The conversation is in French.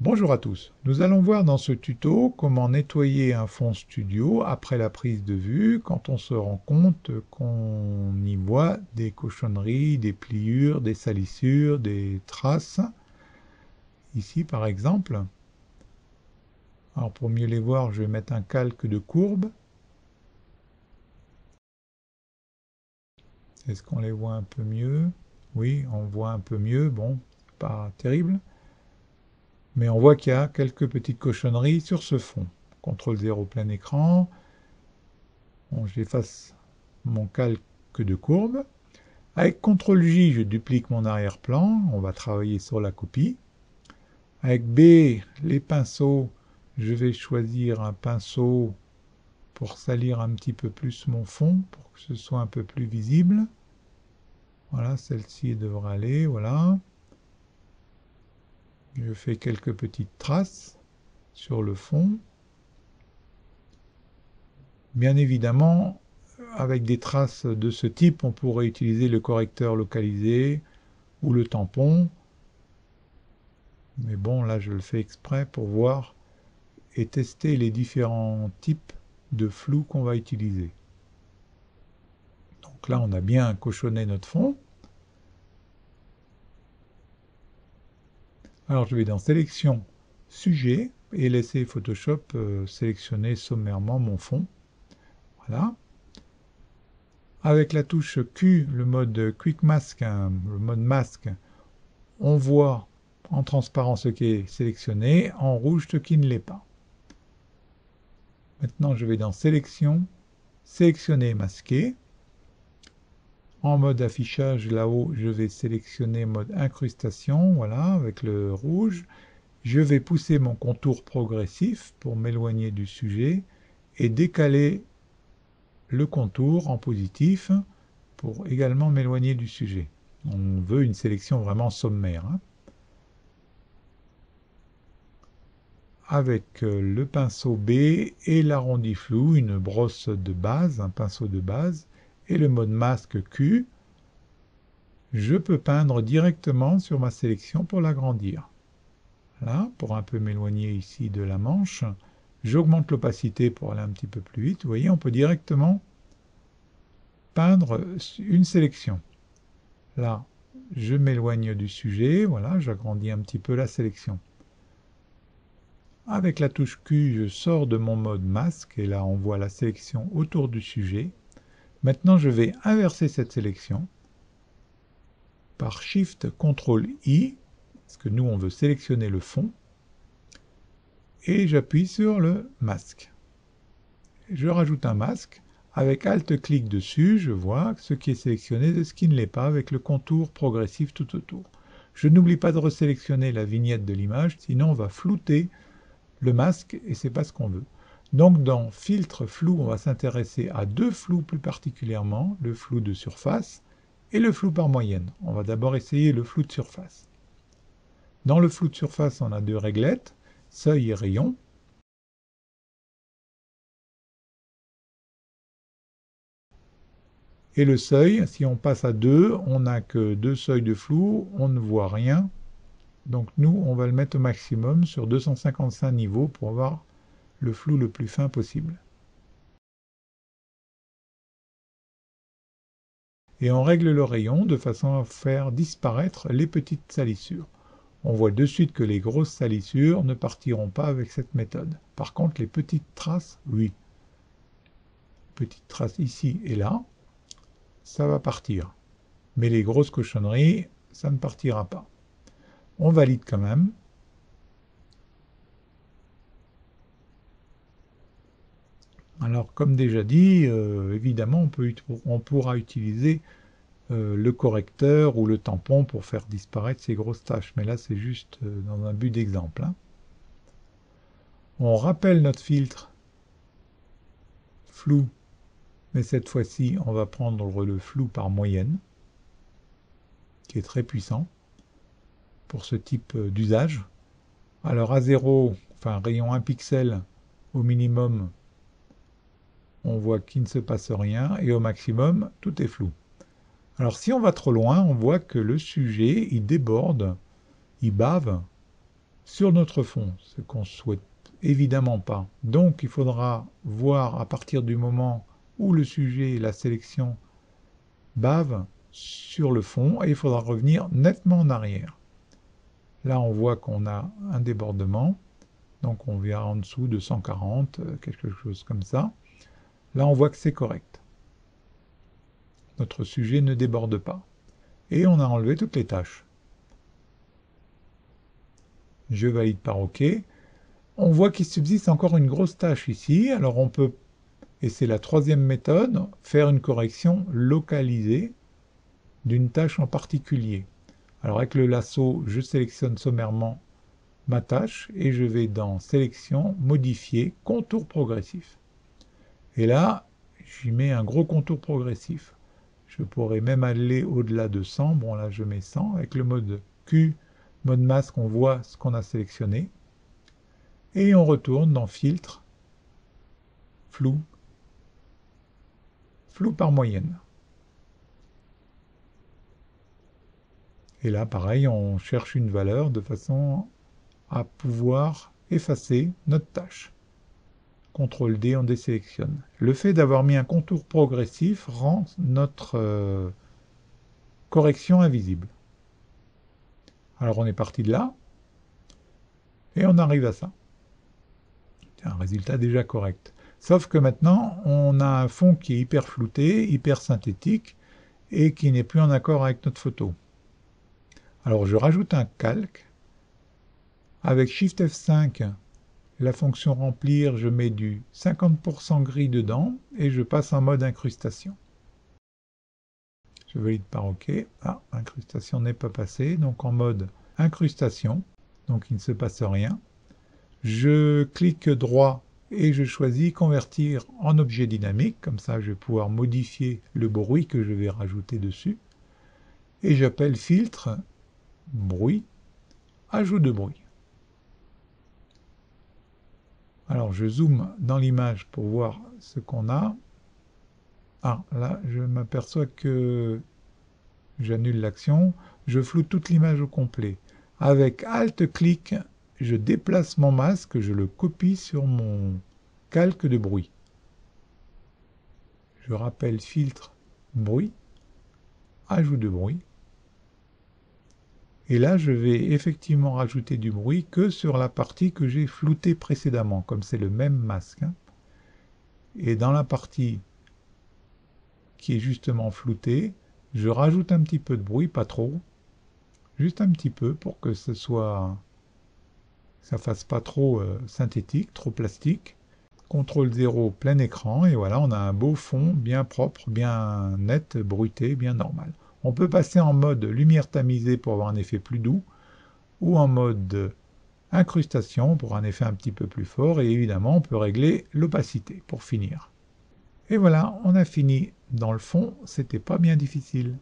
Bonjour à tous, nous allons voir dans ce tuto comment nettoyer un fond studio après la prise de vue quand on se rend compte qu'on y voit des cochonneries, des pliures, des salissures, des traces. Ici par exemple, alors pour mieux les voir je vais mettre un calque de courbe. Est-ce qu'on les voit un peu mieux? Oui, on voit un peu mieux, bon, pas terrible. Mais on voit qu'il y a quelques petites cochonneries sur ce fond. CTRL 0 plein écran. Bon, j'efface mon calque de courbe. Avec CTRL J, je duplique mon arrière-plan. On va travailler sur la copie. Avec B, les pinceaux, je vais choisir un pinceau pour salir un petit peu plus mon fond, pour que ce soit un peu plus visible. Voilà, celle-ci devrait aller, voilà. Je fais quelques petites traces sur le fond. Bien évidemment, avec des traces de ce type, on pourrait utiliser le correcteur localisé ou le tampon. Mais bon, là, je le fais exprès pour voir et tester les différents types de flou qu'on va utiliser. Donc là, on a bien cochonné notre fond. Alors, je vais dans Sélection, Sujet et laisser Photoshop sélectionner sommairement mon fond. Voilà. Avec la touche Q, le mode Quick Mask, le mode masque, on voit en transparent ce qui est sélectionné, en rouge ce qui ne l'est pas. Maintenant, je vais dans Sélection, Sélectionner, Masquer. En mode affichage, là-haut, je vais sélectionner mode incrustation, voilà, avec le rouge. Je vais pousser mon contour progressif pour m'éloigner du sujet et décaler le contour en positif pour également m'éloigner du sujet. On veut une sélection vraiment sommaire. Avec le pinceau B et l'arrondi flou, une brosse de base, un pinceau de base, et le mode masque Q, je peux peindre directement sur ma sélection pour l'agrandir. Là, pour un peu m'éloigner ici de la manche, j'augmente l'opacité pour aller un petit peu plus vite. Vous voyez, on peut directement peindre une sélection. Là, je m'éloigne du sujet, voilà, j'agrandis un petit peu la sélection. Avec la touche Q, je sors de mon mode masque et là on voit la sélection autour du sujet. Maintenant je vais inverser cette sélection par Shift CTRL I, parce que nous on veut sélectionner le fond, et j'appuie sur le masque. Je rajoute un masque, avec Alt-clic dessus, je vois ce qui est sélectionné de ce qui ne l'est pas avec le contour progressif tout autour. Je n'oublie pas de resélectionner la vignette de l'image, sinon on va flouter le masque et c'est pas ce qu'on veut. Donc dans filtre flou, on va s'intéresser à deux flous plus particulièrement, le flou de surface et le flou par moyenne. On va d'abord essayer le flou de surface. Dans le flou de surface, on a deux réglettes, seuil et rayon. Et le seuil, si on passe à 2, on n'a que deux seuils de flou, on ne voit rien. Donc nous, on va le mettre au maximum sur 255 niveaux pour avoir le flou le plus fin possible. Et on règle le rayon de façon à faire disparaître les petites salissures. On voit de suite que les grosses salissures ne partiront pas avec cette méthode. Par contre, les petites traces, oui. Petites traces ici et là, ça va partir. Mais les grosses cochonneries, ça ne partira pas. On valide quand même. Alors, comme déjà dit, évidemment, on pourra utiliser le correcteur ou le tampon pour faire disparaître ces grosses taches. Mais là, c'est juste dans un but d'exemple. On rappelle notre filtre flou, mais cette fois-ci, on va prendre le flou par moyenne, qui est très puissant pour ce type d'usage. Alors à 0, enfin rayon 1 pixel au minimum, on voit qu'il ne se passe rien, et au maximum, tout est flou. Alors si on va trop loin, on voit que le sujet, il déborde, il bave, sur notre fond, ce qu'on souhaite évidemment pas. Donc il faudra voir à partir du moment où le sujet et la sélection bavent sur le fond et il faudra revenir nettement en arrière. Là on voit qu'on a un débordement, donc on vient en dessous de 140, quelque chose comme ça. Là on voit que c'est correct. Notre sujet ne déborde pas. Et on a enlevé toutes les tâches. Je valide par OK. On voit qu'il subsiste encore une grosse tâche ici, alors on peut, et c'est la troisième méthode, faire une correction localisée d'une tâche en particulier. Alors avec le lasso, je sélectionne sommairement ma tâche et je vais dans Sélection, Modifier, Contour progressif. Et là, j'y mets un gros contour progressif. Je pourrais même aller au-delà de 100. Bon, là, je mets 100. Avec le mode Q, mode masque, on voit ce qu'on a sélectionné. Et on retourne dans Filtre, Flou, Flou par moyenne. Et là, pareil, on cherche une valeur de façon à pouvoir effacer notre tâche. CTRL D, on désélectionne. Le fait d'avoir mis un contour progressif rend notre correction invisible. Alors on est parti de là, et on arrive à ça. C'est un résultat déjà correct. Sauf que maintenant, on a un fond qui est hyper flouté, hyper synthétique, et qui n'est plus en accord avec notre photo. Alors je rajoute un calque. Avec Shift F5, la fonction remplir, je mets du 50% gris dedans, et je passe en mode incrustation. Je valide par OK. Ah, incrustation n'est pas passée, donc en mode incrustation, donc il ne se passe rien. Je clique droit et je choisis convertir en objet dynamique, comme ça je vais pouvoir modifier le bruit que je vais rajouter dessus. Et j'appelle filtre, bruit, ajout de bruit. Alors je zoome dans l'image pour voir ce qu'on a. Ah, là je m'aperçois que j'annule l'action, je floute toute l'image au complet. Avec Alt-clic, je déplace mon masque, je le copie sur mon calque de bruit. Je rappelle filtre, bruit, ajout de bruit. Et là, je vais effectivement rajouter du bruit que sur la partie que j'ai floutée précédemment, comme c'est le même masque. Et dans la partie qui est justement floutée, je rajoute un petit peu de bruit, pas trop, juste un petit peu pour que ça fasse pas trop synthétique, trop plastique. CTRL 0, plein écran, et voilà, on a un beau fond bien propre, bien net, bruité, bien normal. On peut passer en mode lumière tamisée pour avoir un effet plus doux, ou en mode incrustation pour un effet un petit peu plus fort, et évidemment on peut régler l'opacité pour finir. Et voilà, on a fini. Dans le fond, c'était pas bien difficile.